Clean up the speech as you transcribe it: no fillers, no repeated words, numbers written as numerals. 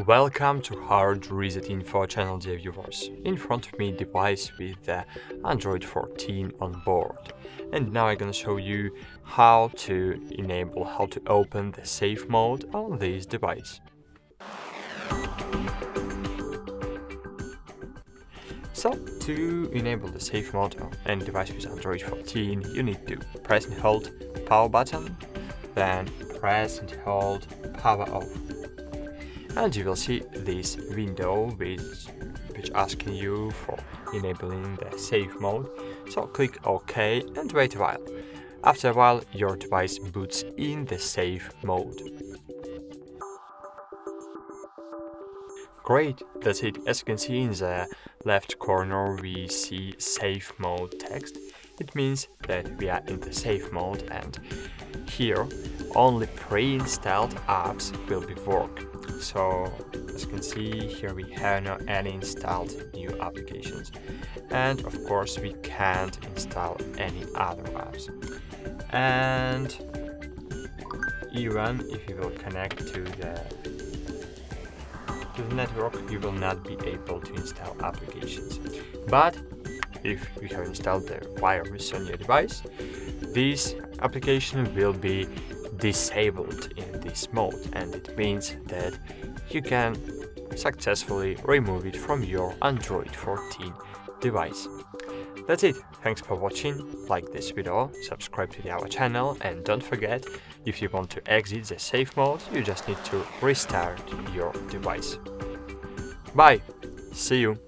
Welcome to HardReset.Info channel, dear viewers. In front of me, device with the Android 14 on board. And now I'm gonna show you how to open the safe mode on this device. So, to enable the safe mode on any device with Android 14, you need to press and hold power button, then press and hold power off. And you will see this window which asking you for enabling the safe mode. So click OK and wait a while. After a while, your device boots in the safe mode. Great, that's it. As you can see in the left corner, we see safe mode text. It means that we are in the safe mode, and here only pre-installed apps will be work. So as you can see here, we have no any installed new applications, and of course we can't install any other apps. And even if you will connect to the network, you will not be able to install applications. But if you have installed the virus on your device, this application will be disabled in this mode, and it means that you can successfully remove it from your Android 14 device. That's it. Thanks for watching. Like this video, subscribe to our channel, and don't forget, if you want to exit the safe mode, you just need to restart your device. Bye. See you.